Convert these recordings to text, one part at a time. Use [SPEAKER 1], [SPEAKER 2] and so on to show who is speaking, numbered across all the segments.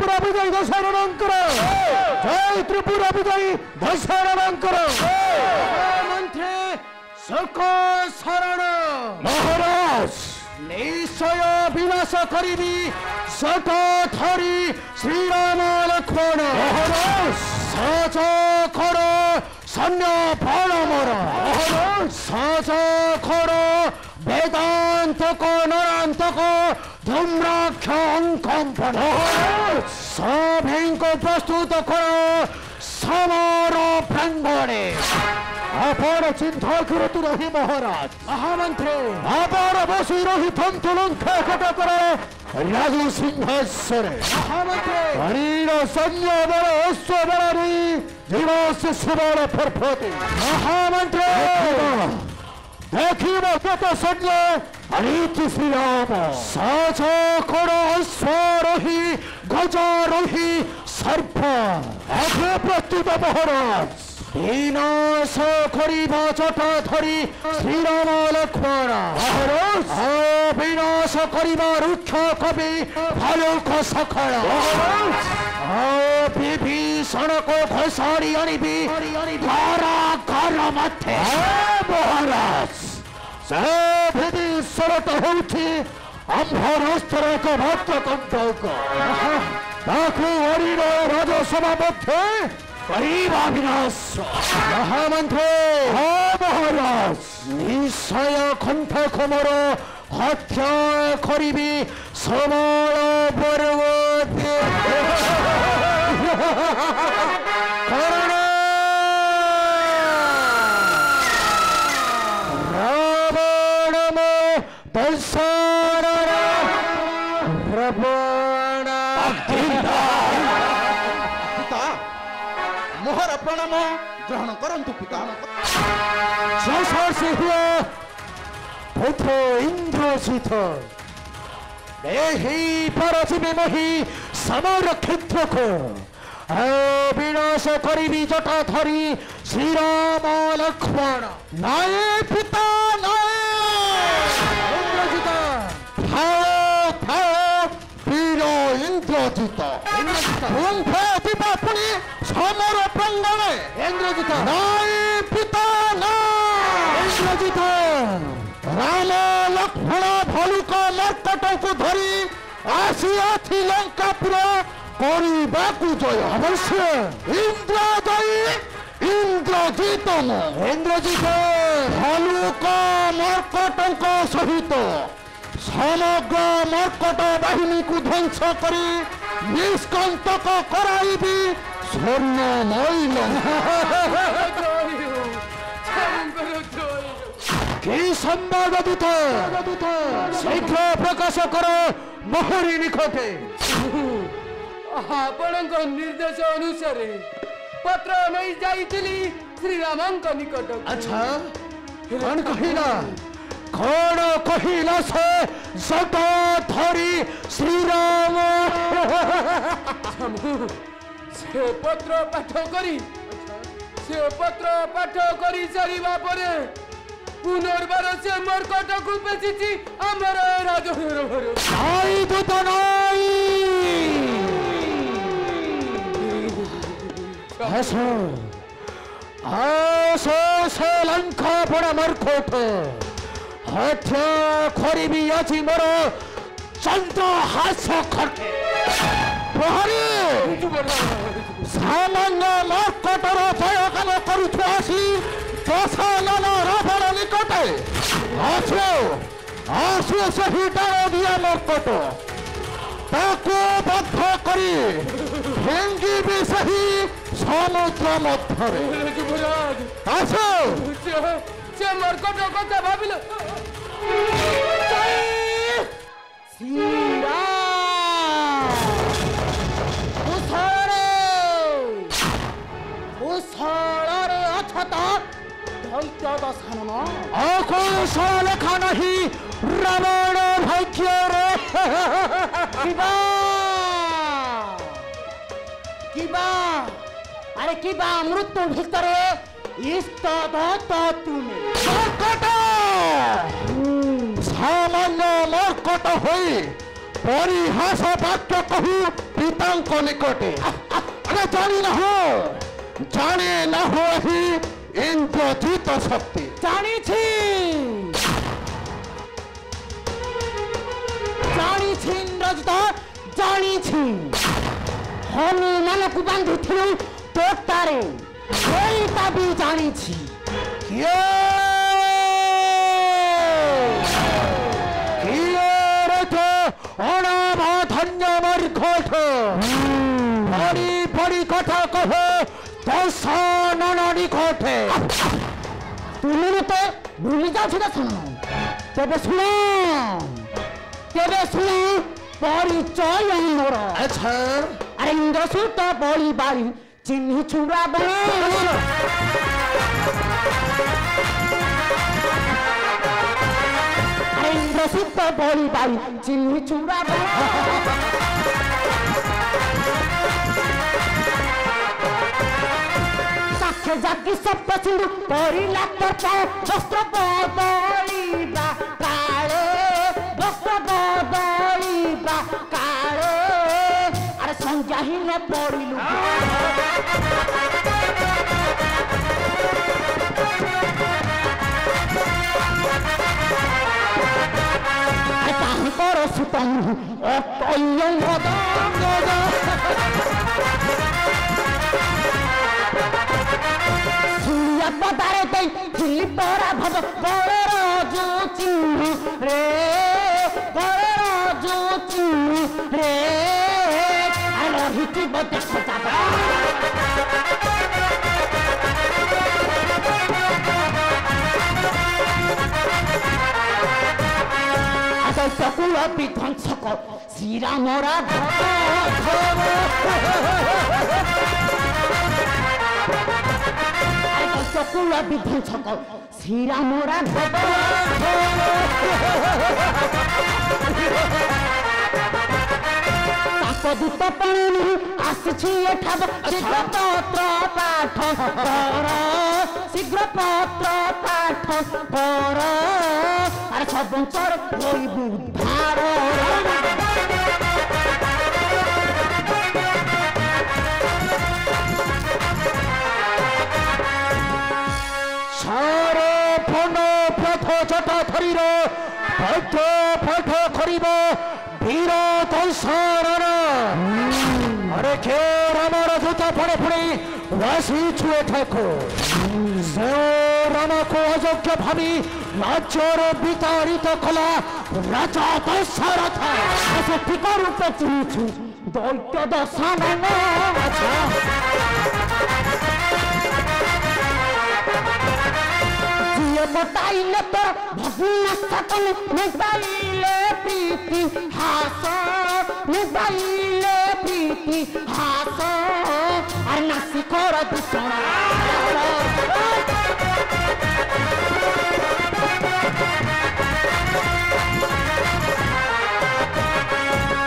[SPEAKER 1] त्रिपुरा विजयी दशरथंकर जय त्रिपुरा विजयी दशरथंकर
[SPEAKER 2] मंत्री सको शरण
[SPEAKER 1] महाराज
[SPEAKER 2] निश्चय विनाश करी सत धरी श्रीराम लक्ष्मण
[SPEAKER 1] महाराज
[SPEAKER 2] साज कर सैन्य बाण मर साज कर वेदांतक नरांतक धूम्राक्ष अंकंपन सभी को प्रस्तुत कर समर प्रांगणे
[SPEAKER 1] आपण चिंता करतु रही महाराज
[SPEAKER 2] महामंत्री
[SPEAKER 1] आपण बसी रही लंका कटकर राजू सिंहासने
[SPEAKER 2] महामंत्री
[SPEAKER 1] हरिण सैन्य बल अश्व बल दिवस सुबल फरफटी
[SPEAKER 2] महामंत्री
[SPEAKER 1] देखिब कत सैन्य अनीति श्रीराम
[SPEAKER 2] साज कर अश्वारोही गजारोही सर्प
[SPEAKER 1] आगे प्रस्तुत महाराज
[SPEAKER 2] विनाश करिबा जटा धरी श्रीराम लक्ष्मण विनाश करिबा रुक्ष कवि भालुक सखल विभीषण को घोषाड़ी आनिबी कारागार मध्य
[SPEAKER 1] महाराज से विभीषण तो होउछि अंभरस्तर एक मात्र कंटक ताकू हरिण राजसभा मध्य करीबा विनाश
[SPEAKER 2] महामंत्री
[SPEAKER 1] महाराज
[SPEAKER 2] निश्चय कंठ खमर हत्या करी सबल पर्वती कर्ण रावण दशरथ रावण
[SPEAKER 3] मोहर प्रणाम ग्रहण करंतु पिता
[SPEAKER 1] पुत्र इंद्रजित
[SPEAKER 2] देहि परजीवी मही समर क्षेत्र को विनाश करी जटा धरी श्रीराम लक्ष्मण
[SPEAKER 1] नाये पिता
[SPEAKER 2] इंद्रजित
[SPEAKER 1] थाओ थाओ वीर इंद्रजित पुणी समर प्रांगणे
[SPEAKER 2] इंद्रजित
[SPEAKER 1] नाये पिता
[SPEAKER 2] इंद्रजित
[SPEAKER 1] राम लक्ष्मण भालुक मर्कट को धरी आसी लंकापुर करने जय अवश्य इंद्रजयी इंद्रजित
[SPEAKER 2] इंद्रजित
[SPEAKER 1] भालुक मर्कट सहित समग्र मर्कट बाहिनी को ध्वंस कर निष्कंटक कराइबी स्वर्णमयी
[SPEAKER 2] कि संवाद दूत शीघ्र प्रकाश कर मोहरी निकटे
[SPEAKER 4] आपण निर्देश अनुसार पत्र नहीं जाइली श्रीराम निकट
[SPEAKER 2] अच्छा कौन कहिला से जटा धरी श्रीराम
[SPEAKER 4] से पत्र पाठ करी सारिबा परे पुनर्बार से मर्कट को बेची आमर राजर
[SPEAKER 2] नाई दूत नाई आसो से लंका बड़ा मर्कट हत्या खरीबी अछि मोर चंद्रहास खटे प्रहरी सामान्य मर्कटर जयगान करुछु आसी दशनन रावण निकटे आसु सही डाल दिया मर्कट ताको बद्ध करी भेंगी भी सही समुद्र मध्य आसो
[SPEAKER 4] से मर्कट कथा भाविल
[SPEAKER 2] अकौशल खानही रावण भाग्य रे
[SPEAKER 5] अरे किबा मृत्यु भितरे इष्ट तुम्हें
[SPEAKER 2] सामान्य मर्कट हो परिहास वाक्य कहू
[SPEAKER 1] পিতাঙ্ক নিকটে আরে জানি না হো জানে না হো হি ইন্দ্রজিত শক্তি
[SPEAKER 5] জানিছি জানিছি ইন্দ্রজিত জানিছি হনুমানକୁ ବାନ୍ଧିଥିଲୁ ତୋଟାରେ ସେଇଟା ବି ଜାଣିଛି
[SPEAKER 1] অনাভাধন্য মূর্খঠ পড়ি পড়ি কথা কহ দর্শন নিকটে
[SPEAKER 5] তুমি তো ভুলে যাচ্ছ না শোনো তেবে শুনো পরিচয় আমার
[SPEAKER 1] আচ্ছা
[SPEAKER 5] আরে ইন্দ্রসূত বলি বাড়ি চিহ্নি চূড়া ইন্দ্রসূত বলি বাড়ি চিহ্নি চূড়া সাক্ষে জাকি সপ্ত সিন্ধু করিলা তোর বস্ত্র বদলিবা কালে বস্ত্র বদলিবা কালে আরে সন্ধ্যা হিলে পড়িলু তাহাଙ୍କର ସୁତ ଶୁଣିଆ ପଦାରେ ଦେଇ ଥିଲି ପରା ଭବ ବଳର ଯୋଉ ଚିହ୍ନ ରେ ବଳର ଯୋଉ ଚିହ୍ନ ରେ ରହିଥିବ ଦେଖ দৈত্যকুল বিধ্বংসক শ্রীরামরা দৈত্যকুল বিধ্বংসক শ্রীরামরা তাপদূত পাণি আসিছি এঠাব শীঘ্র পত্র পাঠ কর শীঘ্র পত্র পাঠ কর আর সবঞ্চর হইব উদ্ধার
[SPEAKER 1] সারে ফণ পথ জট ধরির পথ পথ করিব বীর দর্শন আরে কে রামর দূত পড়ে পড়ে ওয়াসি ছুঁয়ে থাকো সে রামকে অযোগ্য ভাবি রাজ্যর বিতাড়িত কলা রাজা দশরথ
[SPEAKER 5] সঠিক রূপে চিনিছু দৈত্য দশানন জিয়ে বটাইলে তোর ভগ্নাস্তন নিবাইলে প্রীতি হাস নিবাইলে প্রীতি হাস আর নাসি কর দূষণ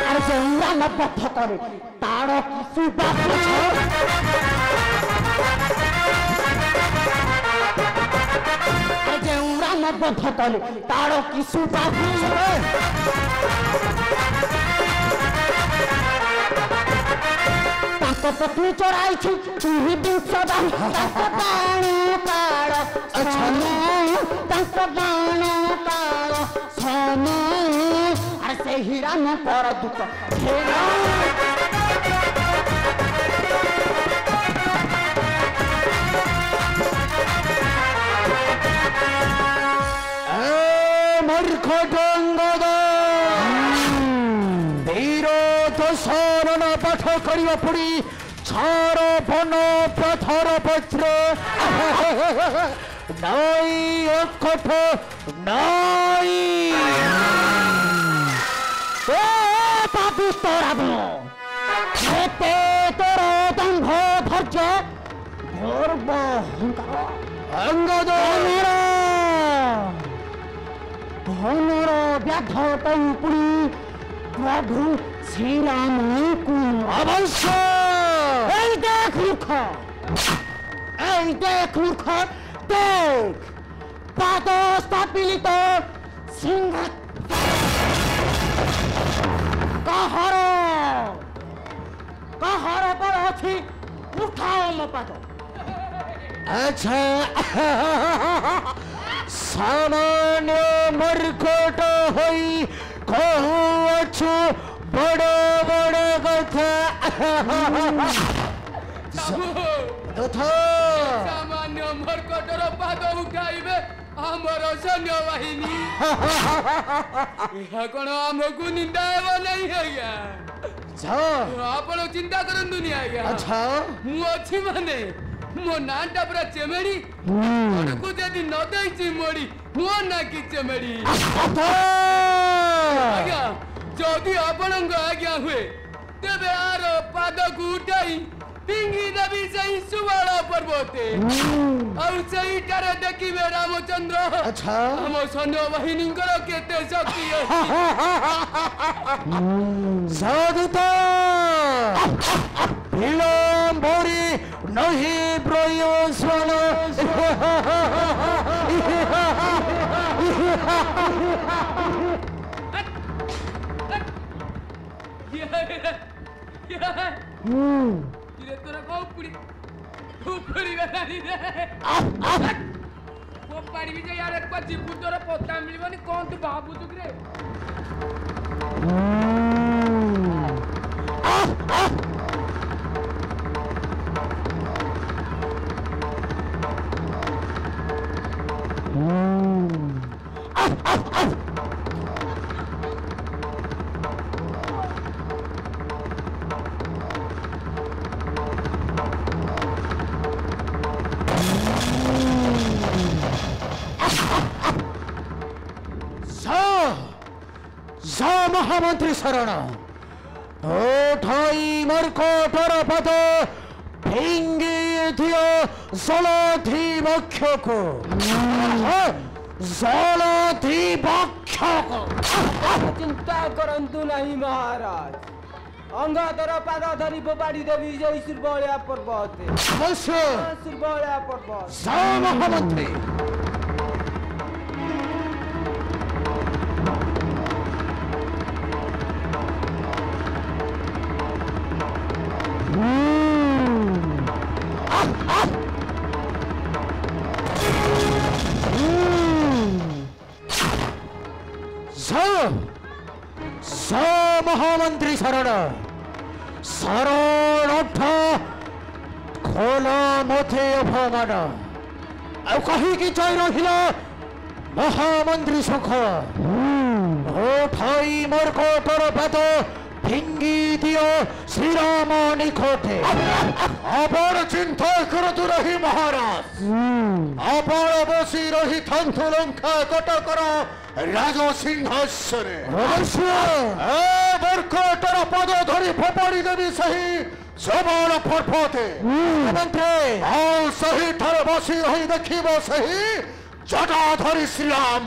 [SPEAKER 5] আর জৌরাম পথ করে তার কিছু বাপুছ জৌরাম পথ করে তার কিছু বাপুছ তাଙ୍କ ପତ୍ନୀ ଚରାଇଛୁ ଚୁହି ବିଂଶ ତାଙ୍କ ବାଣ କାଳ ତାଙ୍କ ବାଣ କାଳ ସମ ଆରେ ସେ ହିରାନ ପର ଦୂତ
[SPEAKER 1] মূর্খ ডঙ্গদ বীর দশরণ পাঠ করিব পুরী ছার বন পথর পত্র নাই অকঠ নাই
[SPEAKER 5] ও পাপি তোরা এতে তোর দম্ভ ধৈর্য গর্ব
[SPEAKER 1] অঙ্গদ
[SPEAKER 5] ধনুর ব্যাধ পাই পুরী প্রভু শ্রীরামକୁ
[SPEAKER 1] অবশ্য
[SPEAKER 5] এই দেখ মূর্খ এই দেখ মূর্খ দেখ পাদ স্থাপিত সিংহ কাহার কাহার বল আছে উঠাও মো পাদ
[SPEAKER 2] আচ্ছা সামান্য মর্কট হই কহুছু বড় বড় কথা
[SPEAKER 4] সামান্য মর্কটর পাদ উঠাইবে আমার সৈন্যবাহিনী ଏହା କ'ଣ ଆମକୁ ନିନ୍ଦା ହେବ ନାହିଁ ଆଜ୍ଞା ଆପଣ ଚିନ୍ତା କରନ୍ତୁନି ଆଜ୍ଞା ମୁଁ ଅଛି ମାନେ ମୋ ନାଁଟା ପୁରା ଚେମେଡି ଆପଣଙ୍କୁ ଯଦି ନ ଦେଇଛି ମୋଡି ମୋ ନାଁ କି ଚେମେଡି ଆଜ୍ଞା ଯଦି ଆପଣଙ୍କ ଆଜ୍ଞା ହୁଏ ତେବେ ଆର ପାଦକୁ ଉଠାଇ ପିଙ୍ଗି ଦେବି ସେଇ ସୁବଳ ପର୍ବତେ ଆଉ ସେଇଠାରେ ଦେଖିବେ ରାମଚନ୍ଦ୍ର ଆମ ସୈନ୍ୟବାହିନୀଙ୍କର କେତେ ଶକ୍ତି
[SPEAKER 2] ସାଧୁତ ବିଳମ୍ବରେ ନହି ପ୍ରୟୋଜନ
[SPEAKER 4] ତୋର ଉପରି ଗଲାଣି ରେ ଫୋପାଡ଼ିବି ଯେ ୟାର ଏକ ଯିବୁ ତୋର ପତା ମିଳିବନି କ'ଣ ତୁ ଭାବୁଛୁ କିରେ
[SPEAKER 2] মহামন্ত্রী শরণ ওঠাই মর্কটর পদ ভেঙ্গিয়ে দিও জলধি বক্ষক জলধি বক্ষক
[SPEAKER 4] চিন্তা କରନ୍ତୁ ନାହିଁ ମହାରାଜ ଅଙ୍ଗାଧର ପାଦ ଧରି ଫୋପାଡ଼ି ଦେବି ସେଇ ସୁର୍ବଳିଆ ପର୍ବତେ ସୁର୍ବଳିଆ ପର୍ବତ
[SPEAKER 2] মহামন্ত্রী মহামন্ত্রী শরণ শরণ খোল মথে অপমান কহিকি যাই রহিল মহামন্ত্রী সুখ ওঠাই মর্কটর পাদ ভেঙ্গি দিও শ্রীরাম নিকটে আপন চিন্তা করতু রহি মহারাজ আপন বসি রহি থান্তু লঙ্কা কটকর রাজ সিংহাসনে মর্কটর পদ ধরি ফোপাড়ি দেবি সেই সবল পর্বতে ଆଉ ସେହିଠାରେ ବସି ରହି ଦେଖିବ ସେହି ଜଟାଧରି ଶ୍ରୀରାମ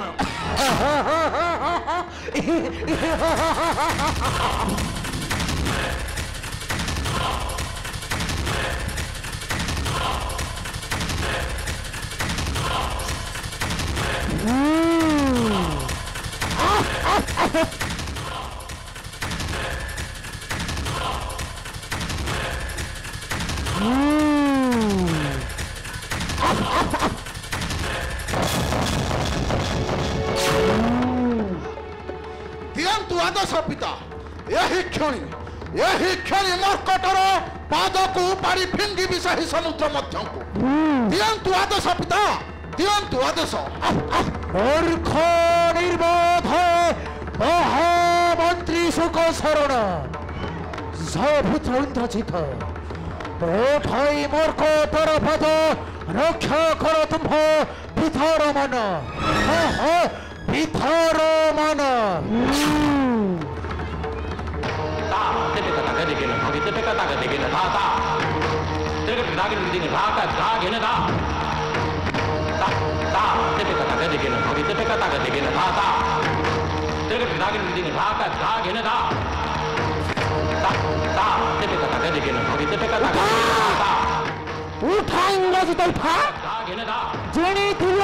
[SPEAKER 1] ଦିଅନ୍ତୁ ଆଦେଶ ପିତା ଏହି କ୍ଷଣି ମର୍କଟର ପାଦକୁ ଉପାଡ଼ି ଫିଙ୍ଗିବି ସେହି ସମୁଦ୍ର ମଧ୍ୟକୁ ଦିଅନ୍ତୁ ଆଦେଶ ପିତା ଦିଅନ୍ତୁ ଆଦେଶ
[SPEAKER 2] ମୂର୍ଖ ନିର୍ବୋଧ ମହାମନ୍ତ୍ରୀ ସୁକ ଶରଣ ସପୁତ୍ର ଇନ୍ଦ୍ରଜିତ ওঠাই মর্কটর পদ রক্ষা কর তুম্ভ পিথর মন পিথর মন উঠা ইংরেজি তৈফা যিনি দিল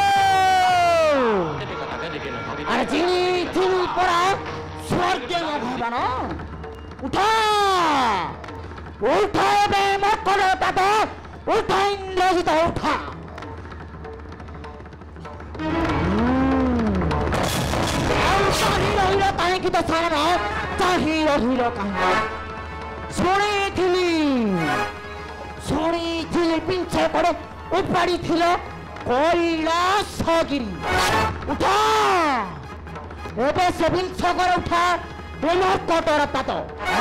[SPEAKER 2] আর যিনি দিল পড়া স্বর্গে ভগবান উঠা
[SPEAKER 5] उठा बे मक्कड़ पाद उठा इंद्रजित उठा हिरो हिरो कहीं तो सारा हिरो हिरो कहीं ଶୁଣିଥିଲି ପିଞ୍ଚେ ପଡ଼େ ଉପାଡ଼ି ଥିଲ କୈଳାସଗିରି ଉଠା ଏବେ ସେ ବିଂଶକର ଉଠା ଏ ମର୍କଟର ପାଦ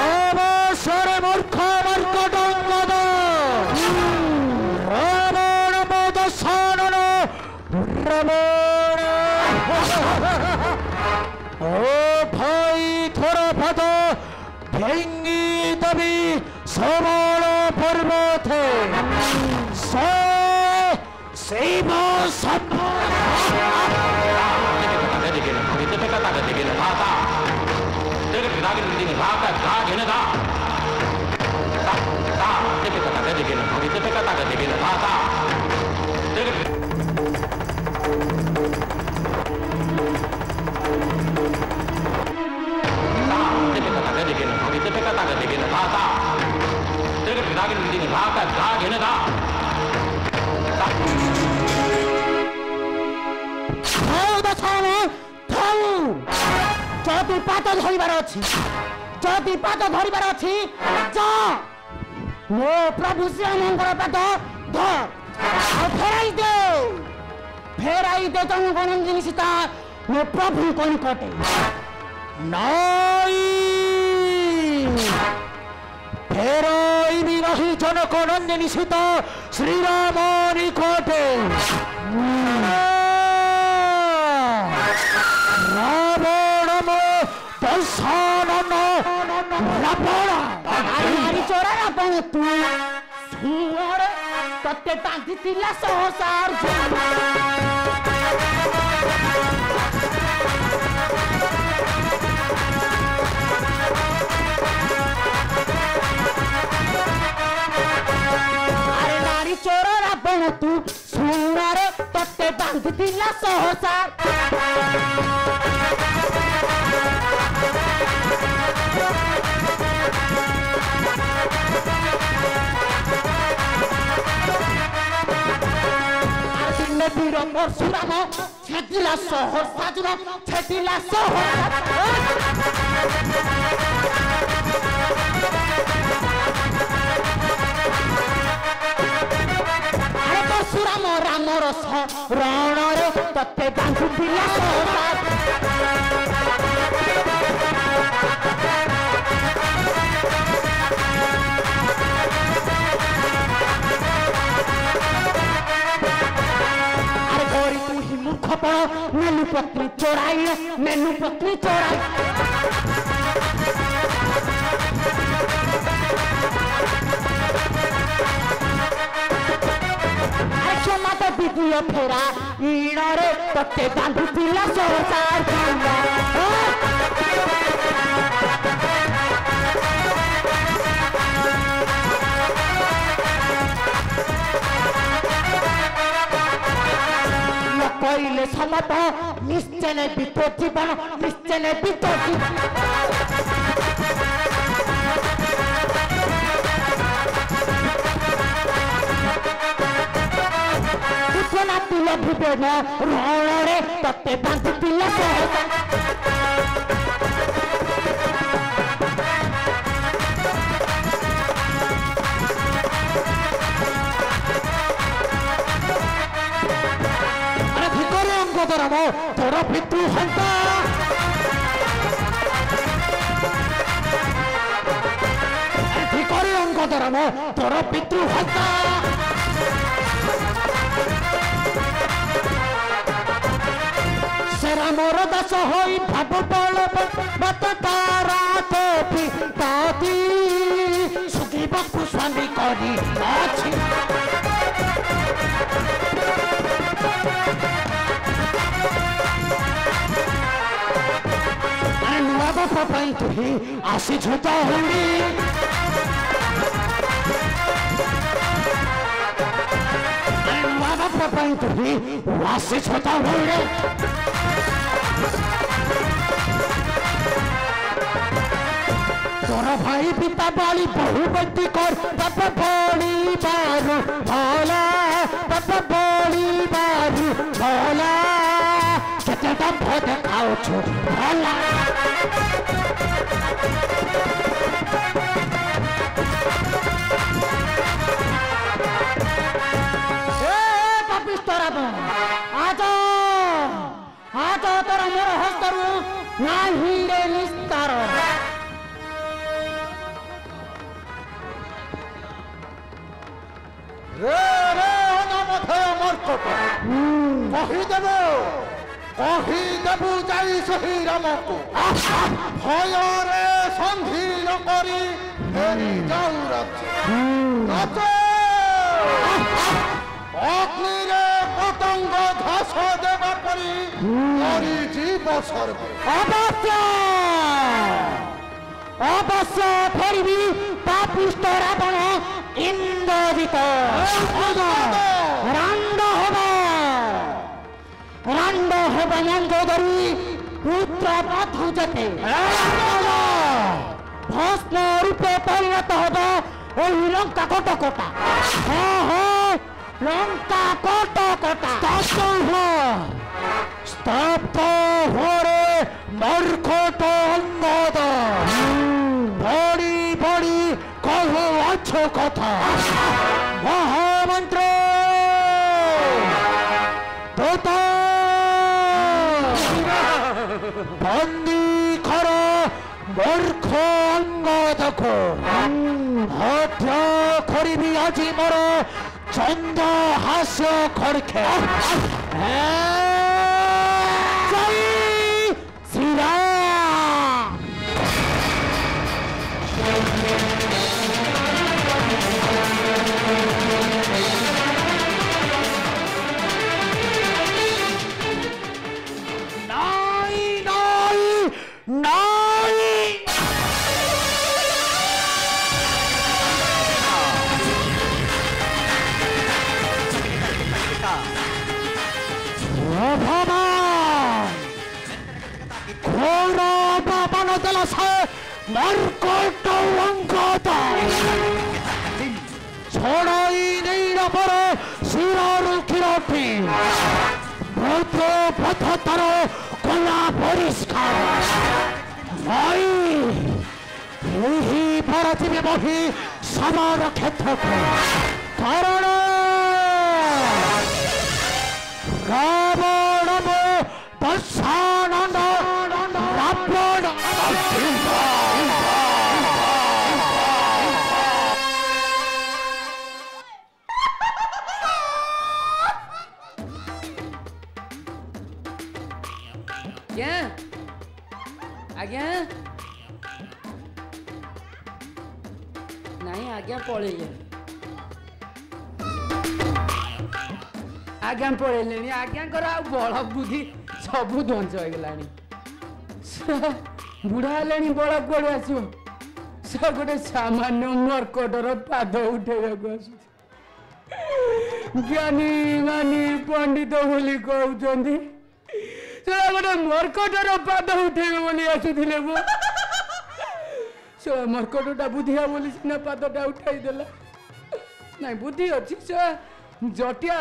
[SPEAKER 5] ଅବସରେ ମୂର୍ଖ ମର୍କଟ ରାବଣ ମୋଦ ସାନନ ରାବଣ ଓ ଭାଇ ଥର ପାଦ ভেঙ্গি দেবী সবল পর্বতে শৈব যদি পাত ধরিবার ଅଛି যদি পাত ধরিবার ଅଛି যা ମୋ ପ୍ରଭୁ ଶ୍ରୀରାମଙ୍କର ପାଦ ଧର ଆଉ ଫେରାଇ ଦେ ଜନଗଣନ୍ଦିନୀ ସୀତା ମୋ ପ୍ରଭୁଙ୍କ ନିକଟେ ନାଇଁ ଫେରାଇବି ନାହିଁ ଜନଗଣନ୍ଦିନୀ ସୀତା ଶ୍ରୀରାମ ନିକଟେ ରାବଣ ମୋ ଦର୍ଶନ ରାବଣ ନାରୀ ଚୋରା ରାବଣ ତୁ ସୁଅରେ ତତେ ବାନ୍ଧିଥିଲା ସହସା ଆରେ ନାରୀ ଚୋରା ରାବଣ ତୁ ସୁଅରେ ତତେ ବାନ୍ଧିଥିଲା ସହସା বীর পরশুরাম ছেদিলা সহসা জুন ছেদিলা সহসা আরে পরশুরাম রামর রণরে ততে বাঁধিলা সহসা मेनू पत्नी चोराई मेनू पत्नी चोराई क्षमा तो विद्युत फेरा इणरे तते बांधुला संसार কইলে সমত নিশ্চয় বিপদ জীবন নিশ্চয় বিপদ জীবন তুল ভুবন রণরে ততে বাঁধিলা সহসা ধরম তোর পিতৃ হন্তা করে অঙ্ক ধরম তোর পিতৃ হন্তা সেরা মোর দাস হই ভাব বল মত তারা তো পিতাতি সুখীবাকু স্বামী করি আছে बापा पाई तुही आसी झुता हुई बापा पाई तुही आसी झुता हुई तोर भाई पिता बाली बहु बंदी कर बाप बड़ी बारू भला बाप बड़ी बारू भला केते दम्भ देखाओ छु भला आज तोर मोर हस्तरू नाही रे निस्तार
[SPEAKER 2] रे रे अनामधेय मर्कट कहीदेबु जाई सही रामको भय रे संधि न करी फेरी जाऊ राज्य अग्नि रे पतंग ध्वस देवा परी मरी जीव सर्वे
[SPEAKER 5] अवश्य फेरबी पापिष्ट रावण इंद्रजित रांड हेब मंगोदरी पुत्र पाथु जते भस्म रूपे परिणत होब ओही लंका कोटा हाँ लंका कोटा स्तब्ध हो रे मर्कट अंगद बड़ी बड़ी कहो अच्छो कथा महामंत्र तोता बंदी कर मूर्ख अंगद को हत्या करी आज मोर चंद हास्य खड़खे जय श्री राम मर्कट अंगद छड़ाई नहीं पर शिर किरटी भूत पथ तर कला परिष्कार यही भारती बही समर क्षेत्र को कारण रावण दशानंद रावण
[SPEAKER 4] आज्ञा नहीं आज्ञा पड़े आज्ञा पड़े आज्ञा बल बुद्धि सबू ध्वंस हो गलानी बुढ़ा है बल कौड़े आसो सब गोटे सामान्य मर्कटर पाद उठेगा ज्ञानी मानी पंडित बोली कहते गोटे मर्कटर पाद उठेबे बोली आसुले मो मर्कटा बुद्धिया बोली सीना पादटा उठाईदेला ना बुद्धि अच्छी जटिया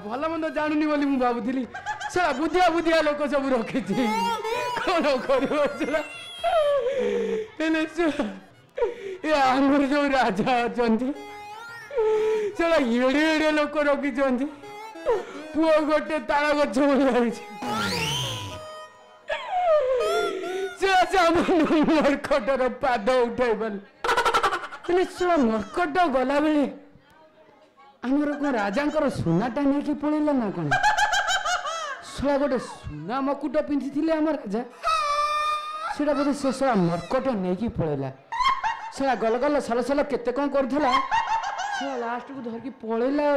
[SPEAKER 4] भल मंद जानूनी बोली मुझे भावुली से बुद्धिया बुद्धिया लोक सब रखी कौन कर आमर जो राजा अच्छा से एड़े एड़े लोक रखी पुओ गोटे ताल गच मर्कटर पाद उठे मर्कट गला बेले आमर कौन राजा सुनाटा नहीं पड़ेगा ना कौन सला गोटे सुना मकुट पिंधि आम राजा से बोधे से सला मर्कट नहीं पड़ेगा सला गल गल सल सल केते कौन करथला सला लास्ट को धरकी पड़ेला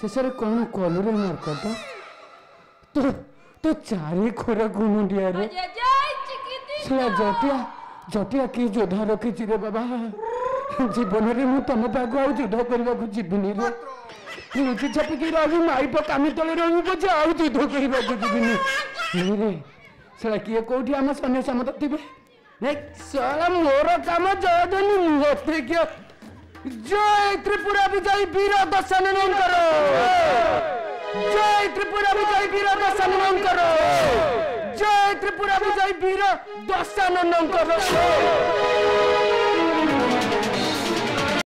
[SPEAKER 4] शेष कौन कलु रे मर्कट तो चारि खोर गुमुंडिया रे सला जटिया जटिया कि योद्धा रखी रे बाबा जीवन में मुझे तुम पाक आ युद्ध करने को जीविनी रे लुचि छपिकी रही माई पकामी तले रही पचे आ युद्ध करने को जीविनी रे सला किए कौटी आम सन्यासी मत थे साला मोर काम जयधनी मते क्या जय त्रिपुरा विजय वीर दशानन करो जय त्रिपुरा विजय वीर दशानन करो जय त्रिपुरा विजय वीर दशानन करो